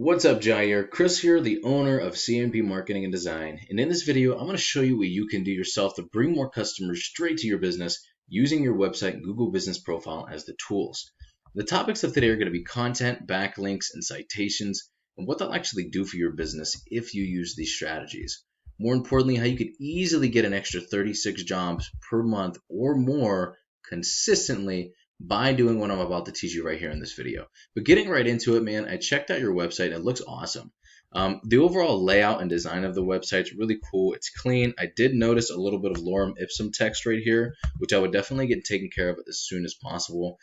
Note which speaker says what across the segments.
Speaker 1: What's up, Jair? Chris here, the owner of CMP Marketing and Design. And in this video, I'm going to show you what you can do yourself to bring more customers straight to your business using your website and Google Business Profile as the tools. The topics of today are going to be content, backlinks, and citations, and what they'll actually do for your business if you use these strategies. More importantly, how you could easily get an extra 36 jobs per month or more consistently by doing what I'm about to teach you right here in this video. But getting right into it, man, I checked out your website and it looks awesome. The overall layout and design of the website is really cool. It's clean. I did notice a little bit of lorem ipsum text right here, which I would definitely get taken care of as soon as possible.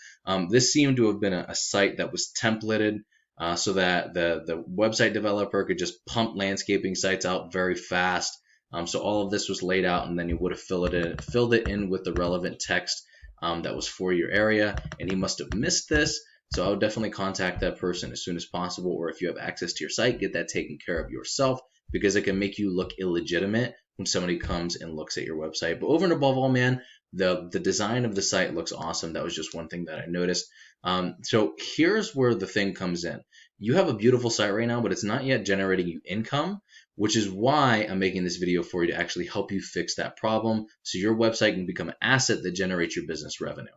Speaker 1: This seemed to have been a site that was templated so that the website developer could just pump landscaping sites out very fast. So all of this was laid out, and then you would have filled it in with the relevant text that was for your area, and he must have missed this. So I would definitely contact that person as soon as possible, or if you have access to your site, get that taken care of yourself, because it can make you look illegitimate when somebody comes and looks at your website. But over and above all, man, the design of the site looks awesome. That was just one thing that I noticed. So here's where the thing comes in. You have a beautiful site right now, but it's not yet generating you income, which is why I'm making this video for you to actually help you fix that problem so your website can become an asset that generates your business revenue.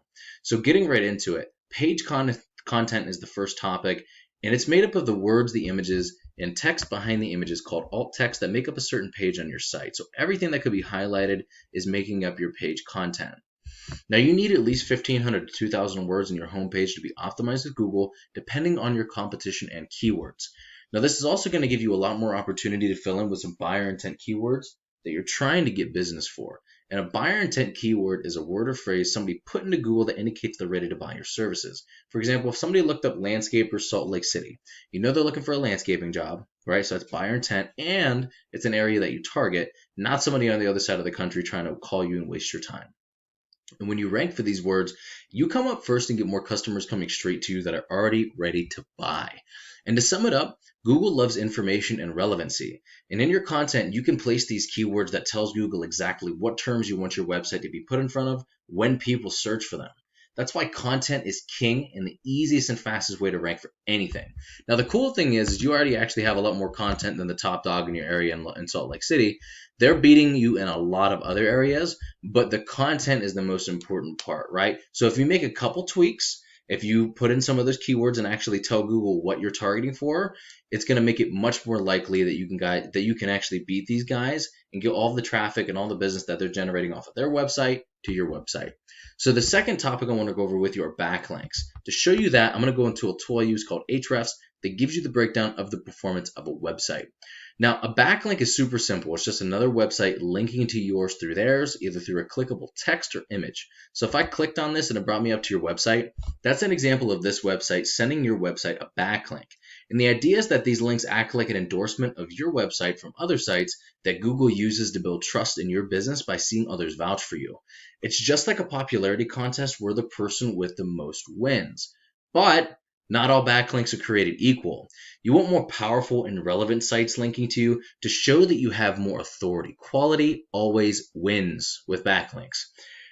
Speaker 1: So getting right into it, page content is the first topic, and it's made up of the words, the images, and text behind the images called alt text that make up a certain page on your site. So everything that could be highlighted is making up your page content. Now you need at least 1,500 to 2,000 words in your homepage to be optimized with Google, depending on your competition and keywords. Now this is also going to give you a lot more opportunity to fill in with some buyer intent keywords that you're trying to get business for. And a buyer intent keyword is a word or phrase somebody put into Google that indicates they're ready to buy your services. For example, if somebody looked up landscaper Salt Lake City, you know they're looking for a landscaping job, right? So that's buyer intent, and it's an area that you target, not somebody on the other side of the country trying to call you and waste your time. And when you rank for these words, you come up first and get more customers coming straight to you that are already ready to buy. And to sum it up, Google loves information and relevancy. And in your content, you can place these keywords that tells Google exactly what terms you want your website to be put in front of when people search for them. That's why content is king and the easiest and fastest way to rank for anything. Now, the cool thing is you already actually have a lot more content than the top dog in your area in Salt Lake City. They're beating you in a lot of other areas, but the content is the most important part, right? So if you make a couple tweaks, if you put in some of those keywords and actually tell Google what you're targeting for, it's going to make it much more likely that you can actually beat these guys and get all the traffic and all the business that they're generating off of their website to your website. So the second topic I want to go over with you are backlinks. To show you that, I'm going to go into a tool I use called Ahrefs that gives you the breakdown of the performance of a website. Now, a backlink is super simple. It's just another website linking to yours through theirs, either through a clickable text or image. So if I clicked on this and it brought me up to your website, that's an example of this website sending your website a backlink. And the idea is that these links act like an endorsement of your website from other sites that Google uses to build trust in your business by seeing others vouch for you. It's just like a popularity contest where the person with the most wins. But not all backlinks are created equal. You want more powerful and relevant sites linking to you to show that you have more authority. Quality always wins with backlinks.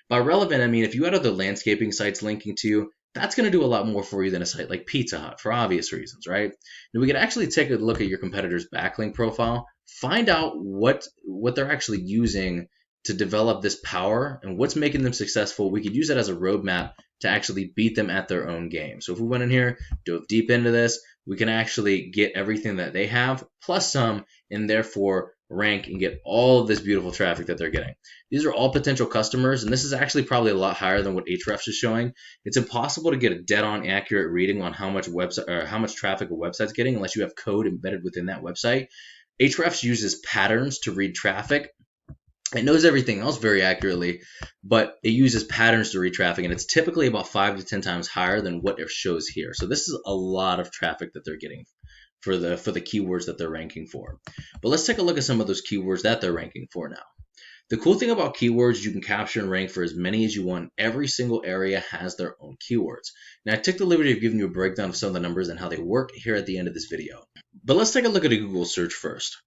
Speaker 1: By relevant, I mean if you had other landscaping sites linking to you, that's going to do a lot more for you than a site like Pizza Hut for obvious reasons, right? Now we could actually take a look at your competitor's backlink profile, find out what they're actually using to develop this power and what's making them successful. We could use it as a roadmap to actually beat them at their own game. So if we went in here, dove deep into this, we can actually get everything that they have plus some, and therefore rank and get all of this beautiful traffic that they're getting. These are all potential customers, and this is actually probably a lot higher than what Ahrefs is showing. It's impossible to get a dead-on accurate reading on how much traffic a website's getting unless you have code embedded within that website. Ahrefs uses patterns to read traffic. It knows everything else very accurately, but it uses patterns to read traffic, and it's typically about 5 to 10 times higher than what it shows here. So this is a lot of traffic that they're getting for the keywords that they're ranking for. But let's take a look at some of those keywords that they're ranking for now. The cool thing about keywords, you can capture and rank for as many as you want. Every single area has their own keywords. Now, I took the liberty of giving you a breakdown of some of the numbers and how they work here at the end of this video. But let's take a look at a Google search first.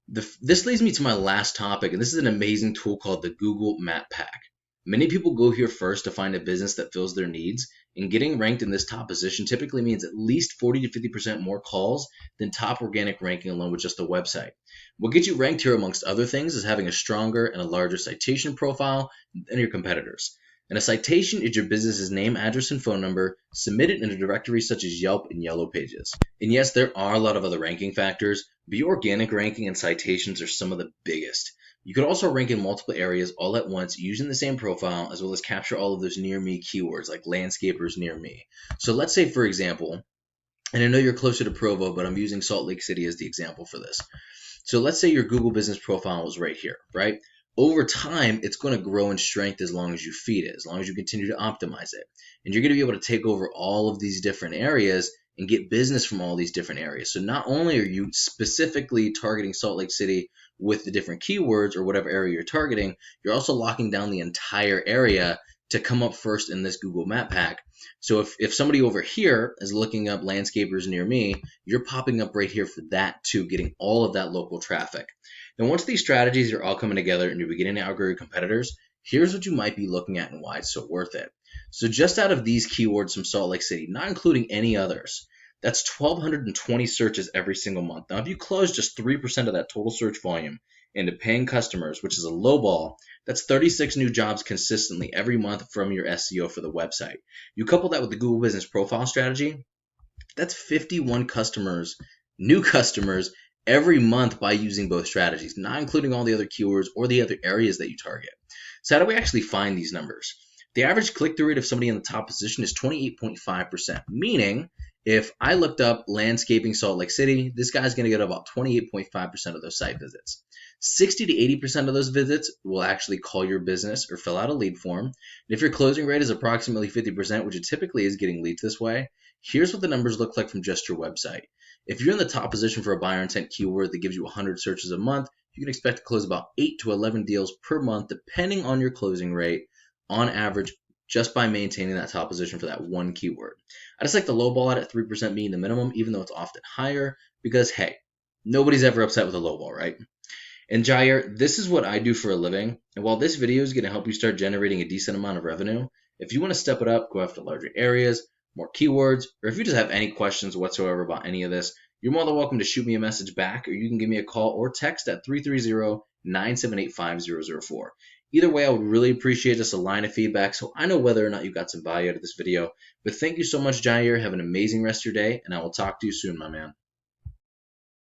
Speaker 1: This leads me to my last topic, and this is an amazing tool called the Google Map Pack. Many people go here first to find a business that fills their needs, And getting ranked in this top position typically means at least 40 to 50% more calls than top organic ranking alone with just a website. What gets you ranked here, amongst other things, is having a stronger and a larger citation profile than your competitors. And a citation is your business's name, address, and phone number submitted in a directory such as Yelp and Yellow Pages. And yes, there are a lot of other ranking factors, but your organic ranking and citations are some of the biggest. You could also rank in multiple areas all at once using the same profile, as well as capture all of those near me keywords like landscapers near me. So let's say, for example, and I know you're closer to Provo, but I'm using Salt Lake City as the example for this. So let's say your Google business profile is right here, right? Over time, it's going to grow in strength as long as you feed it, as long as you continue to optimize it. And you're going to be able to take over all of these different areas and get business from all these different areas. So not only are you specifically targeting Salt Lake City with the different keywords or whatever area you're targeting, you're also locking down the entire area to come up first in this Google Map pack. So if somebody over here is looking up landscapers near me, you're popping up right here for that too, getting all of that local traffic. Now, once these strategies are all coming together and you're beginning to outgrow your competitors, here's what you might be looking at and why it's so worth it. So just out of these keywords from Salt Lake City, not including any others, that's 1,220 searches every single month. Now, if you close just 3% of that total search volume into paying customers, which is a low ball, that's 36 new jobs consistently every month from your SEO for the website. You couple that with the Google Business Profile strategy, that's 51 customers, new customers, every month by using both strategies, not including all the other keywords or the other areas that you target. So how do we actually find these numbers? The average click-through rate of somebody in the top position is 28.5%, meaning if I looked up landscaping Salt Lake City, this guy's going to get about 28.5% of those site visits. 60 to 80% of those visits will actually call your business or fill out a lead form. And if your closing rate is approximately 50%, which it typically is getting leads this way, here's what the numbers look like from just your website. If you're in the top position for a buyer intent keyword that gives you 100 searches a month, you can expect to close about 8 to 11 deals per month, depending on your closing rate, on average, just by maintaining that top position for that one keyword. I just like the low ball at 3% being the minimum, even though it's often higher, because hey, nobody's ever upset with a low ball, right? And Jair, this is what I do for a living. And while this video is going to help you start generating a decent amount of revenue, if you want to step it up, go after larger areas, more keywords, or if you just have any questions whatsoever about any of this, you're more than welcome to shoot me a message back, or you can give me a call or text at 330-978-5004. Either way, I would really appreciate just a line of feedback so I know whether or not you got some value out of this video. But thank you so much, Jair. Have an amazing rest of your day, and I will talk to you soon, my man.